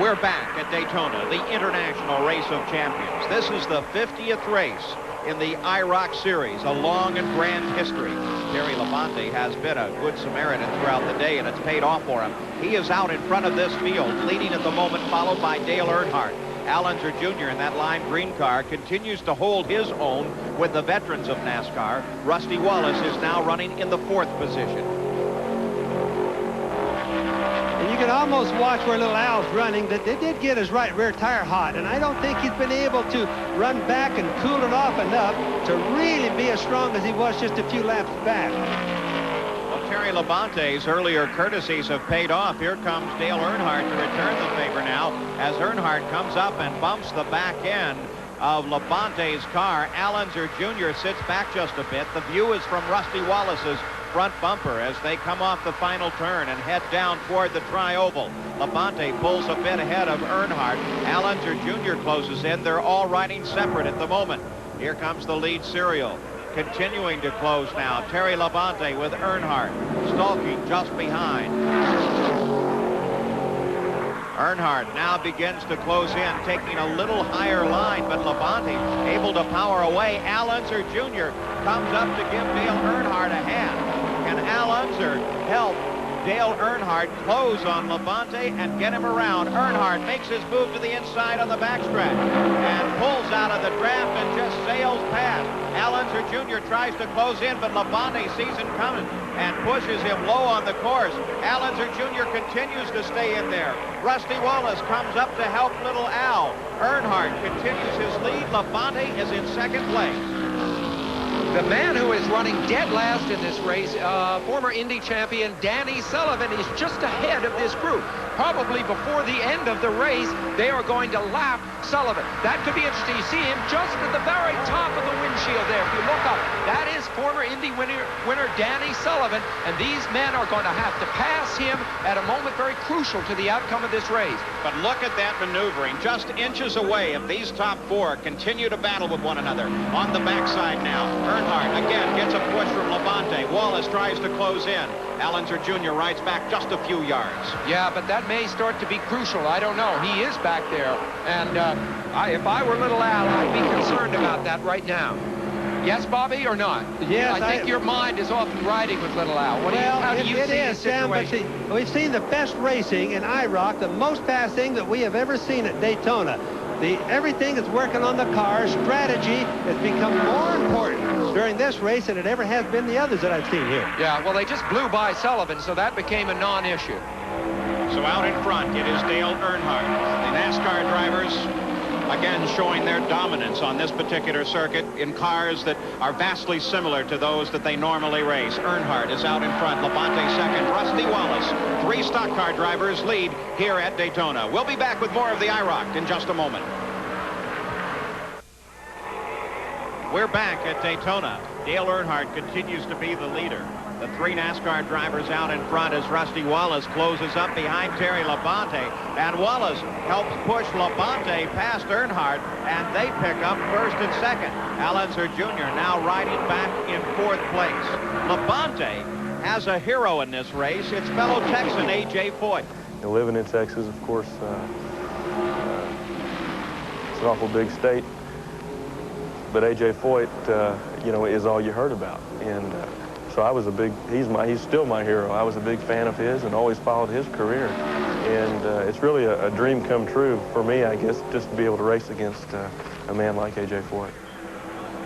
We're back at Daytona, the International Race of Champions. This is the 50th race in the IROC series, a long and grand history. Terry Labonte has been a good Samaritan throughout the day, and it's paid off for him. He is out in front of this field, leading at the moment, followed by Dale Earnhardt. Al Unser Jr. in that lime green car continues to hold his own with the veterans of NASCAR. Rusty Wallace is now running in the 4th position. And you can almost watch where little Al's running, that they did get his right rear tire hot, and I don't think he's been able to run back and cool it off enough to really be as strong as he was just a few laps back. Well, Terry Labonte's earlier courtesies have paid off. Here comes Dale Earnhardt to return the favor now as Earnhardt comes up and bumps the back end of Labonte's car. Al Unser Jr. sits back just a bit. The view is from Rusty Wallace's front bumper as they come off the final turn and head down toward the tri-oval. Labonte pulls a bit ahead of Earnhardt. Al Unser Jr. closes in. They're all riding separate at the moment. Here comes the lead serial. Continuing to close now. Terry Labonte with Earnhardt stalking just behind. Earnhardt now begins to close in, taking a little higher line, but Labonte able to power away. Al Unser Jr. comes up to give Dale Earnhardt a hand. Can Al Unser help Dale Earnhardt close on Labonte and get him around? Earnhardt makes his move to the inside on the backstretch and pulls out of the draft and just sails past. Al Unser Jr. tries to close in, but Labonte sees him coming and pushes him low on the course. Al Unser Jr. continues to stay in there. Rusty Wallace comes up to help little Al. Earnhardt continues his lead. Labonte is in 2nd place. The man who is running dead last in this race, former Indy champion Danny Sullivan, is just ahead of this group. Probably before the end of the race, they are going to lap Sullivan. That could be interesting. You see him just at the very top of the windshield there. If you look up, that is former Indy winner Danny Sullivan, and these men are going to have to pass him at a moment very crucial to the outcome of this race. But look at that maneuvering, just inches away. If these top 4 continue to battle with one another on the backside now. Earnhardt again gets a push from Labonte. Wallace tries to close in. Al Unser Jr. rides back just a few yards. Yeah, but that may start to be crucial. I don't know. He is back there. And if I were little Al, I'd be concerned about that right now. Yes, Bobby, or not? Yes, I think your mind is often riding with little Al. How do you see the situation? Sam, but we've seen the best racing in IROC, the most passing that we have ever seen at Daytona. Everything is working on the car. Strategy has become more important during this race than it ever has been the others that I've seen here. Yeah, well, they just blew by Sullivan, so that became a non-issue. So out in front, it is Dale Earnhardt. The NASCAR drivers, again, showing their dominance on this particular circuit in cars that are vastly similar to those that they normally race. Earnhardt is out in front. Labonte second. Rusty Wallace. 3 stock car drivers lead here at Daytona. We'll be back with more of the IROC in just a moment. We're back at Daytona. Dale Earnhardt continues to be the leader. The 3 NASCAR drivers out in front as Rusty Wallace closes up behind Terry Labonte. And Wallace helps push Labonte past Earnhardt, and they pick up 1st and 2nd. Al Unser Jr. now riding back in 4th place. Labonte has a hero in this race. It's fellow Texan A.J. Foyt. Living in Texas, of course, it's an awful big state. But A.J. Foyt, you know, is all you heard about. And so I was he's still my hero. I was a big fan of his and always followed his career. And it's really a dream come true for me, I guess, just to be able to race against a man like A.J. Foyt.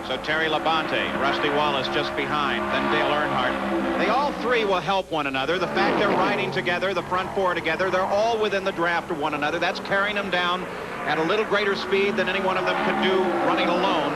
So Terry Labonte, Rusty Wallace just behind, then Dale Earnhardt. They all 3 will help one another. The fact they're riding together, the front 4 together, they're all within the draft of one another. That's carrying them down at a little greater speed than any one of them could do running alone.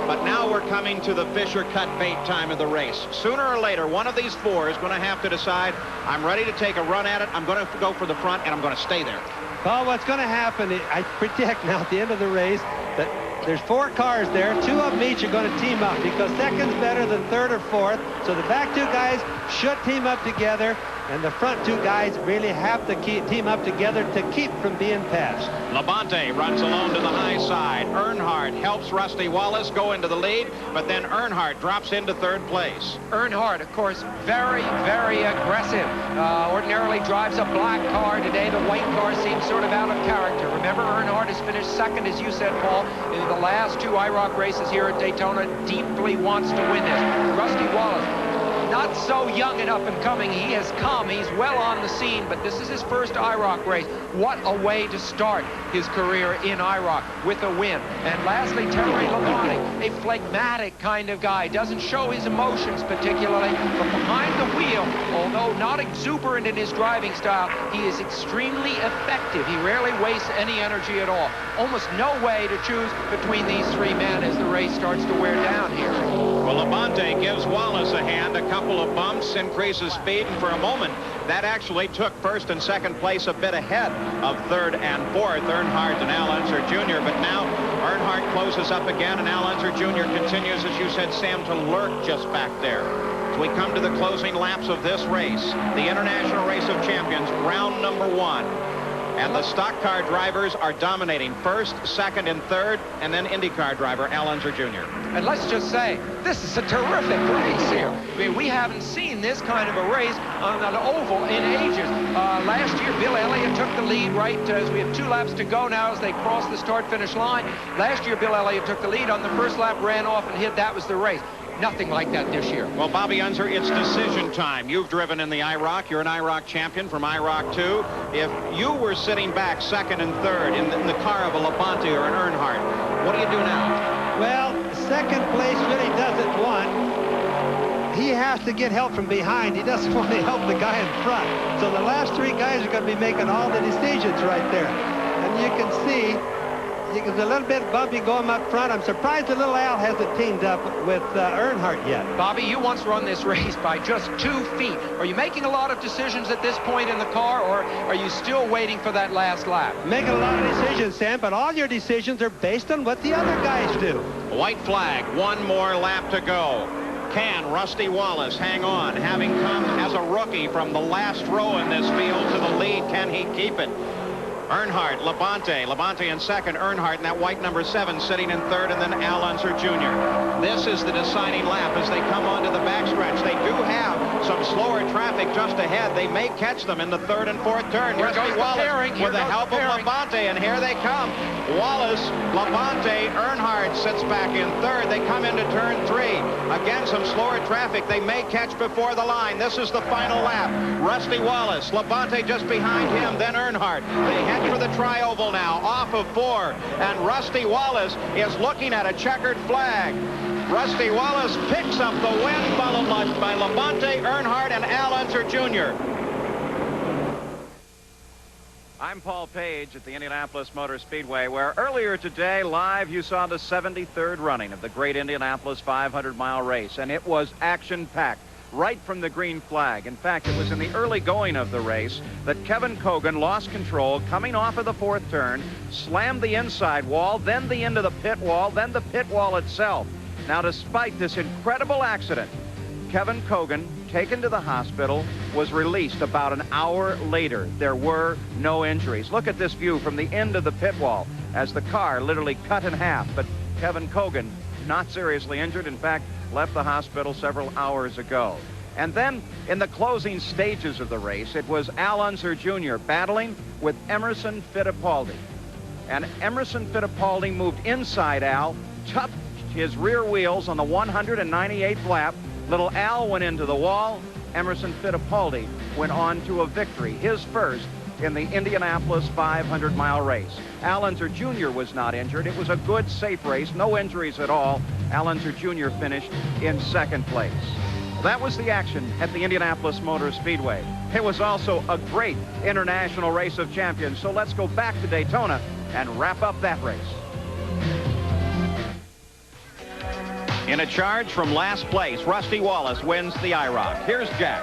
But now we're coming to the Fisher cut bait time of the race. Sooner or later, one of these 4 is going to have to decide, I'm ready to take a run at it, I'm going to go for the front, and I'm going to stay there. Well, what's going to happen, I predict now at the end of the race that there's 4 cars there. 2 of them each are going to team up because second's better than 3rd or 4th. So the back 2 guys should team up together. And the front two guys really have to team up together to keep from being passed. Labonte runs alone to the high side. Earnhardt helps Rusty Wallace go into the lead, but then Earnhardt drops into third place. Earnhardt, of course, very, very aggressive. Ordinarily drives a black car. Today, the white car seems sort of out of character. Remember, Earnhardt has finished second, as you said, Paul, in the last two IROC races here at Daytona. Deeply wants to win this. Rusty Wallace, not so young and up and coming. He has come. He's well on the scene, but this is his first IROC race. What a way to start his career in IROC with a win. And lastly, Terry Labonte, a phlegmatic kind of guy. Doesn't show his emotions particularly, but behind the wheel, although not exuberant in his driving style, he is extremely effective. He rarely wastes any energy at all. Almost no way to choose between these three men as the race starts to wear down here. Well, Labonte gives Wallace a hand, a couple of bumps, increases speed, and for a moment, that actually took first and second place a bit ahead of third and fourth, Earnhardt and Al Unser Jr. But now Earnhardt closes up again, and Al Unser Jr. continues, as you said, Sam, to lurk just back there. As we come to the closing laps of this race, the International Race of Champions, round number 1. And the stock car drivers are dominating first, second, and third, and then IndyCar driver Al Unser Jr. And let's just say, this is a terrific race here. I mean, we haven't seen this kind of a race on an oval in ages. Last year, Bill Elliott took the lead right as we have 2 laps to go now as they cross the start-finish line. Last year, Bill Elliott took the lead on the first lap, ran off and hit. That was the race. Nothing like that this year. Well, Bobby Unser, it's decision time. You've driven in the IROC. You're an IROC champion from IROC 2. If you were sitting back second and third in the car of a Labonte or an Earnhardt, what do you do now? Well, second place really doesn't want. He has to get help from behind. He doesn't want to help the guy in front. So the last 3 guys are going to be making all the decisions right there. And you can see it's a little bit bumpy going up front. I'm surprised the little Al hasn't teamed up with Earnhardt yet. Bobby, you once run this race by just 2 feet. Are you making a lot of decisions at this point in the car, or are you still waiting for that last lap? Making a lot of decisions, Sam, but all your decisions are based on what the other guys do. White flag, 1 more lap to go. Can Rusty Wallace hang on, having come as a rookie from the last row in this field to the lead? Can he keep it? Earnhardt, Labonte in second, Earnhardt in that white number 7 sitting in third, and then Al Unser Jr. This is the deciding lap as they come onto the backstretch. They do have some slower traffic just ahead. They may catch them in the third and fourth turn. Here goes Wallace the pairing. with the help of Labonte, and here they come. Wallace, Labonte, Earnhardt sits back in third. They come into turn 3. Again, some slower traffic. They may catch before the line. This is the final lap. Rusty Wallace, Labonte just behind him, then Earnhardt. They head for the tri-oval now, off of 4, and Rusty Wallace is looking at a checkered flag. Rusty Wallace picks up the win, followed by Labonte, Earnhardt, and Al Unser Jr. I'm Paul Page at the Indianapolis Motor Speedway, where earlier today, live, you saw the 73rd running of the great Indianapolis 500-mile race, and it was action-packed right from the green flag. In fact, it was in the early going of the race that Kevin Cogan lost control coming off of the 4th turn, slammed the inside wall, then the end of the pit wall, then the pit wall itself. Now, despite this incredible accident, Kevin Cogan, taken to the hospital, was released about an hour later. There were no injuries. Look at this view from the end of the pit wall as the car literally cut in half. But Kevin Cogan, not seriously injured. In fact, left the hospital several hours ago. And then in the closing stages of the race, it was Al Unser Jr. battling with Emerson Fittipaldi. And Emerson Fittipaldi moved inside Al, touched his rear wheels on the 198th lap. Little Al went into the wall. Emerson Fittipaldi went on to a victory, his first in the Indianapolis 500-mile race. Al Unser Jr. was not injured. It was a good, safe race, no injuries at all. Al Unser Jr. finished in second place. That was the action at the Indianapolis Motor Speedway. It was also a great international race of champions. So let's go back to Daytona and wrap up that race. In a charge from last place, Rusty Wallace wins the IROC. Here's Jack.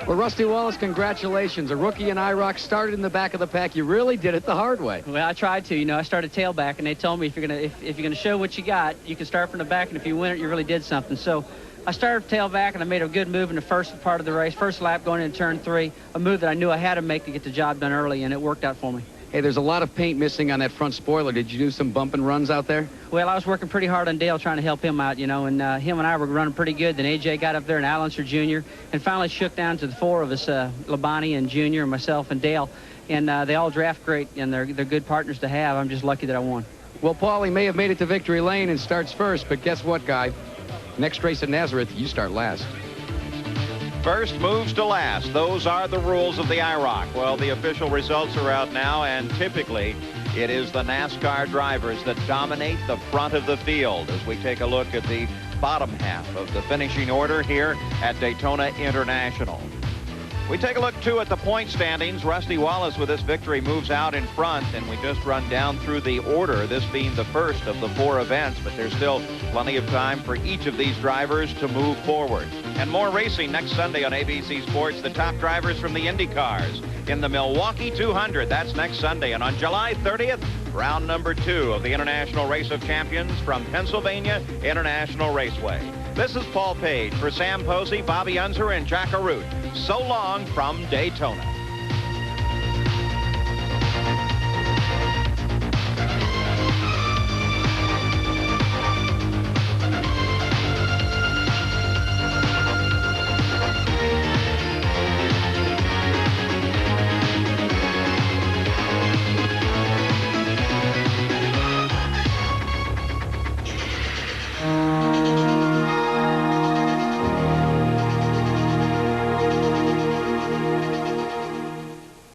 Well, Rusty Wallace, congratulations. A rookie in IROC, started in the back of the pack. You really did it the hard way. Well, I tried to. You know, I started tailback, and they told me if you're gonna show what you got, you can start from the back, and if you win it, you really did something. So I started tailback, and I made a good move in the first part of the race, first lap going into turn 3, a move that I knew I had to make to get the job done early, and it worked out for me. Hey, there's a lot of paint missing on that front spoiler. Did you do some bump and runs out there? Well, I was working pretty hard on Dale trying to help him out, you know, and him and I were running pretty good. Then A.J. got up there, and Allenser Jr., and finally shook down to the 4 of us, Labonte and Jr., and myself and Dale, and they all draft great, and they're good partners to have. I'm just lucky that I won. Well, Paulie may have made it to victory lane and starts first, but guess what, guy? Next race at Nazareth, you start last. First moves to last. Those are the rules of the IROC. Well, the official results are out now, and typically it is the NASCAR drivers that dominate the front of the field as we take a look at the bottom half of the finishing order here at Daytona International. We take a look, too, at the point standings. Rusty Wallace, with this victory, moves out in front, and we just run down through the order, this being the first of the 4 events, but there's still plenty of time for each of these drivers to move forward. And more racing next Sunday on ABC Sports. The top drivers from the Indy cars in the Milwaukee 200. That's next Sunday. And on July 30th, round number 2 of the International Race of Champions from Pennsylvania International Raceway. This is Paul Page for Sam Posey, Bobby Unser, and Jack Arute. So long from Daytona.